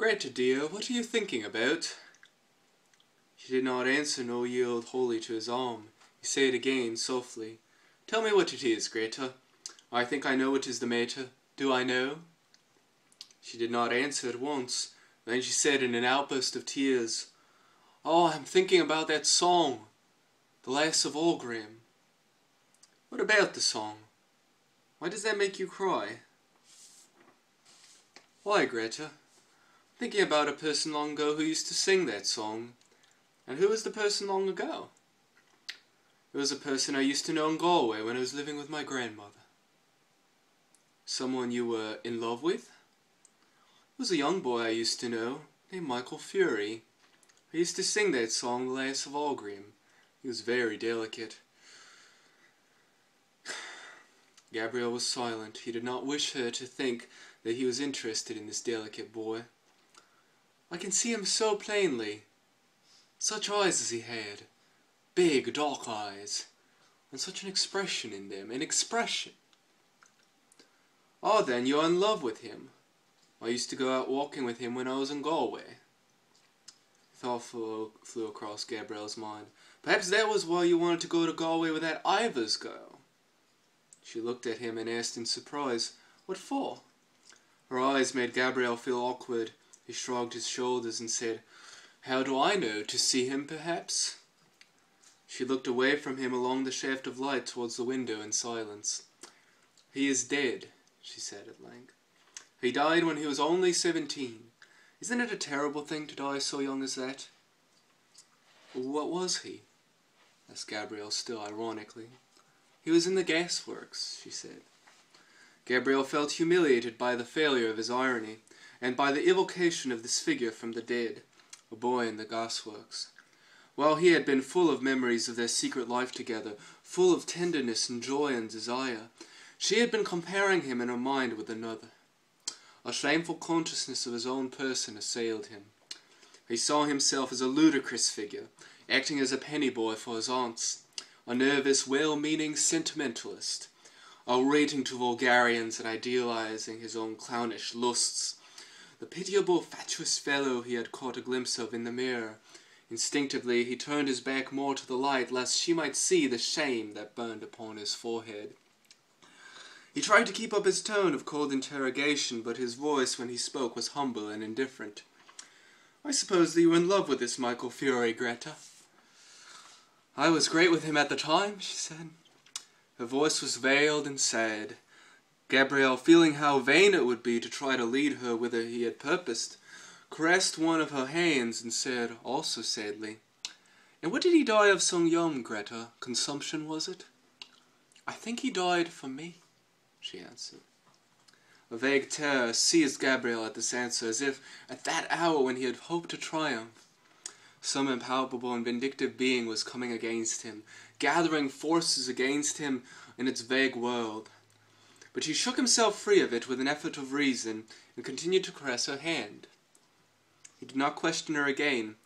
Greta, dear, what are you thinking about? She did not answer nor yield wholly to his arm. He said again, softly, "Tell me what it is, Greta. I think I know what is the matter. Do I know?" She did not answer at once. Then she said in an outburst of tears, "Oh, I'm thinking about that song, The Lass of Aughrim." "What about the song? Why does that make you cry?" "Why, Greta? Thinking about a person long ago who used to sing that song." "And who was the person long ago?" "It was a person I used to know in Galway when I was living with my grandmother." "Someone you were in love with?" "It was a young boy I used to know, named Michael Fury. He used to sing that song, The Lass of Aughrim. He was very delicate." Gabriel was silent. He did not wish her to think that he was interested in this delicate boy. "I can see him so plainly. Such eyes as he had. Big, dark eyes. And such an expression in them. An expression." "Oh, then you're in love with him." "I used to go out walking with him when I was in Galway." Thought flew across Gabriel's mind. "Perhaps that was why you wanted to go to Galway with that Ivors girl." She looked at him and asked in surprise, "What for?" Her eyes made Gabriel feel awkward. He shrugged his shoulders and said, "How do I know? To see him, perhaps?" She looked away from him along the shaft of light towards the window in silence. "He is dead," she said at length. "He died when he was only 17. Isn't it a terrible thing to die so young as that?" "What was he?" asked Gabriel, still ironically. "He was in the gasworks," she said. Gabriel felt humiliated by the failure of his irony, and by the evocation of this figure from the dead, a boy in the gasworks. While he had been full of memories of their secret life together, full of tenderness and joy and desire, she had been comparing him in her mind with another. A shameful consciousness of his own person assailed him. He saw himself as a ludicrous figure, acting as a penny boy for his aunts, a nervous, well-meaning sentimentalist, orating to vulgarians and idealizing his own clownish lusts. The pitiable, fatuous fellow he had caught a glimpse of in the mirror. Instinctively he turned his back more to the light, lest she might see the shame that burned upon his forehead. He tried to keep up his tone of cold interrogation, but his voice when he spoke was humble and indifferent. "I suppose that you were in love with this Michael Fury, Greta?" "I was great with him at the time," she said. Her voice was veiled and sad. Gabriel, feeling how vain it would be to try to lead her whither he had purposed, caressed one of her hands and said, also sadly, "And what did he die of so young, Greta? Consumption, was it?" "I think he died for me," she answered. A vague terror seized Gabriel at this answer, as if, at that hour when he had hoped to triumph, some impalpable and vindictive being was coming against him, gathering forces against him in its vague world. But he shook himself free of it with an effort of reason, and continued to caress her hand. He did not question her again,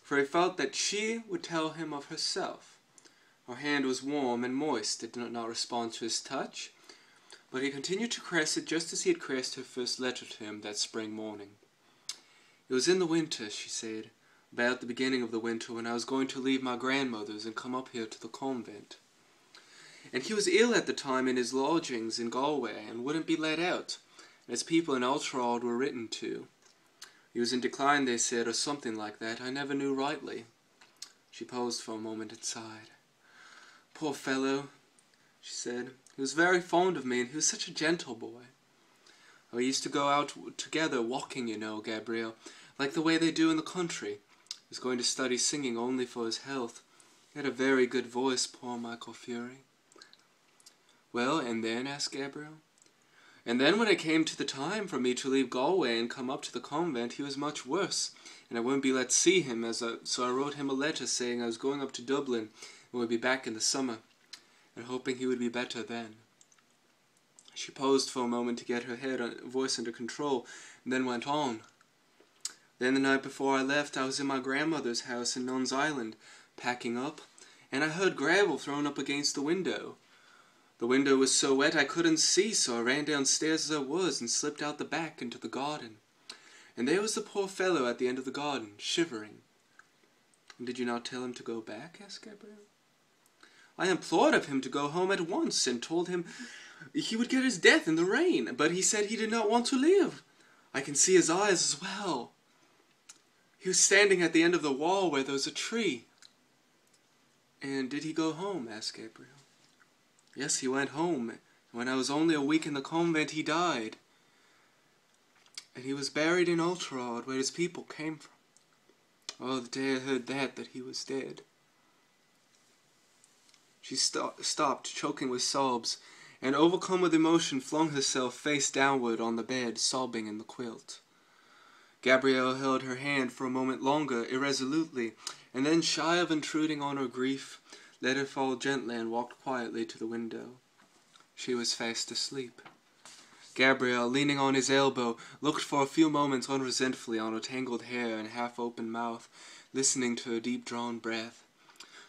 for he felt that she would tell him of herself. Her hand was warm and moist. It did not respond to his touch, but he continued to caress it just as he had caressed her first letter to him that spring morning. "It was in the winter," she said, "about the beginning of the winter, when I was going to leave my grandmother's and come up here to the convent. And he was ill at the time in his lodgings in Galway, and wouldn't be let out, and his people in Ultrald were written to. He was in decline, they said, or something like that. I never knew rightly." She paused for a moment and sighed. "Poor fellow," she said. "He was very fond of me, and he was such a gentle boy. We used to go out together, walking, you know, Gabriel, like the way they do in the country. He was going to study singing only for his health. He had a very good voice, poor Michael Fury." "Well, and then?" asked Gabriel. "And then when it came to the time for me to leave Galway and come up to the convent, he was much worse, and I wouldn't be let see him, so I wrote him a letter saying I was going up to Dublin and would be back in the summer, and hoping he would be better then." She paused for a moment to get her voice under control, and then went on. "Then the night before I left, I was in my grandmother's house in Nuns Island, packing up, and I heard gravel thrown up against the window. The window was so wet I couldn't see, so I ran downstairs as I was and slipped out the back into the garden. And there was the poor fellow at the end of the garden, shivering. "And did you not tell him to go back?" asked Gabriel. "I implored of him to go home at once, and told him he would get his death in the rain, but he said he did not want to live. I can see his eyes as well. He was standing at the end of the wall where there was a tree." "And did he go home?" asked Gabriel. "Yes, he went home. When I was only a week in the convent, he died. And he was buried in Oughterard, where his people came from. Oh, the day I heard that he was dead." She stopped, choking with sobs, and overcome with emotion flung herself face downward on the bed, sobbing in the quilt. Gabrielle held her hand for a moment longer, irresolutely, and then, shy of intruding on her grief, let her fall gently and walked quietly to the window. She was fast asleep. Gabriel, leaning on his elbow, looked for a few moments unresentfully on her tangled hair and half-open mouth, listening to her deep-drawn breath.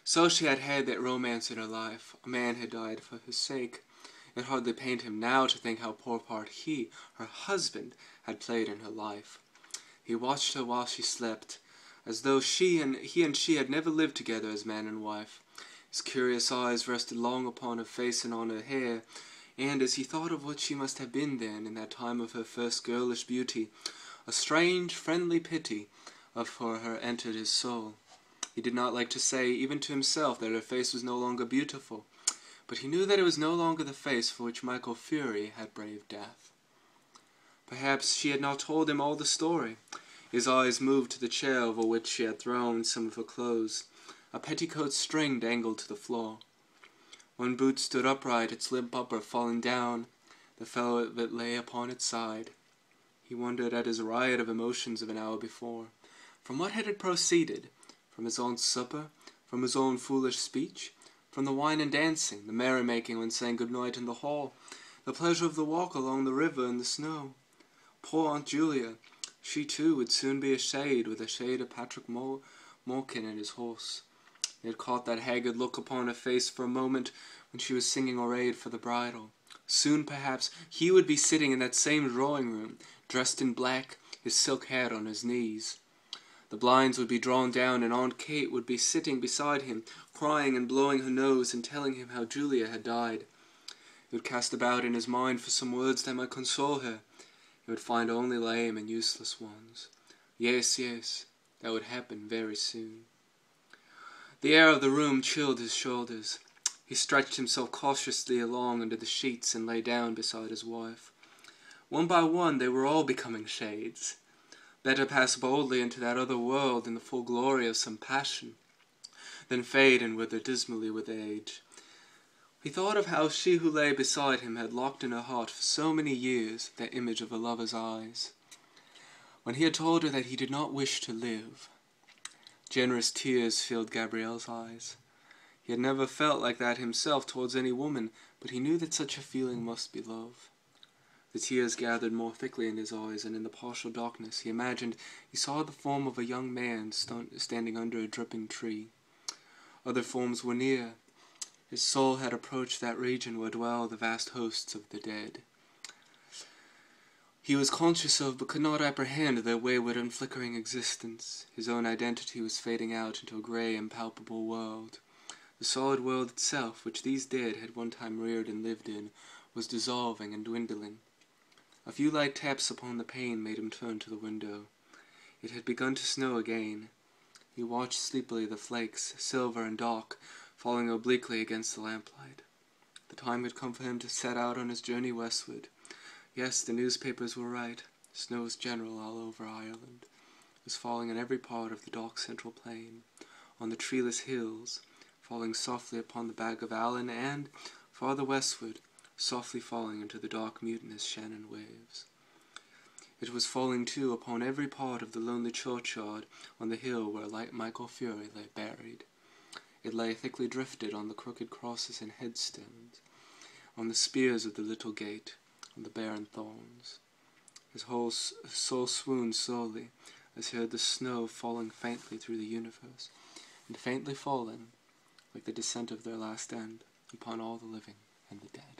So she had had that romance in her life. A man had died for her sake. It hardly pained him now to think how poor part he, her husband, had played in her life. He watched her while she slept, as though he and she had never lived together as man and wife. His curious eyes rested long upon her face and on her hair, and as he thought of what she must have been then, in that time of her first girlish beauty, a strange, friendly pity for her entered his soul. He did not like to say, even to himself, that her face was no longer beautiful, but he knew that it was no longer the face for which Michael Furey had braved death. Perhaps she had not told him all the story. His eyes moved to the chair over which she had thrown some of her clothes. A petticoat string dangled to the floor. One boot stood upright, its limp upper falling down. The fellow of it lay upon its side. He wondered at his riot of emotions of an hour before. From what had it proceeded? From his own supper? From his own foolish speech? From the wine and dancing, the merrymaking when saying good night in the hall, the pleasure of the walk along the river in the snow? Poor Aunt Julia! She, too, would soon be a shade, with a shade of Patrick Malkin and his horse. He had caught that haggard look upon her face for a moment when she was singing Arrayed for the Bridal. Soon, perhaps, he would be sitting in that same drawing-room, dressed in black, his silk hat on his knees. The blinds would be drawn down, and Aunt Kate would be sitting beside him, crying and blowing her nose and telling him how Julia had died. He would cast about in his mind for some words that might console her. He would find only lame and useless ones. Yes, that would happen very soon. The air of the room chilled his shoulders. He stretched himself cautiously along under the sheets and lay down beside his wife. One by one they were all becoming shades. Better pass boldly into that other world in the full glory of some passion, than fade and wither dismally with age. He thought of how she who lay beside him had locked in her heart for so many years that image of a lover's eyes. When he had told her that he did not wish to live, generous tears filled Gabrielle's eyes. He had never felt like that himself towards any woman, but he knew that such a feeling must be love. The tears gathered more thickly in his eyes, and in the partial darkness he imagined he saw the form of a young man standing under a dripping tree. Other forms were near. His soul had approached that region where dwell the vast hosts of the dead. He was conscious of, but could not apprehend, their wayward and flickering existence. His own identity was fading out into a grey, impalpable world. The solid world itself, which these dead had one time reared and lived in, was dissolving and dwindling. A few light taps upon the pane made him turn to the window. It had begun to snow again. He watched sleepily the flakes, silver and dark, falling obliquely against the lamplight. The time had come for him to set out on his journey westward. Yes, the newspapers were right. Snow was general all over Ireland. It was falling in every part of the dark central plain, on the treeless hills, falling softly upon the Bag of Allen, and, farther westward, softly falling into the dark mutinous Shannon waves. It was falling, too, upon every part of the lonely churchyard on the hill where Michael Furey lay buried. It lay thickly drifted on the crooked crosses and headstones, on the spears of the little gate, on the barren thorns. His whole soul swooned slowly, as he heard the snow falling faintly through the universe, and faintly falling, like the descent of their last end, upon all the living and the dead.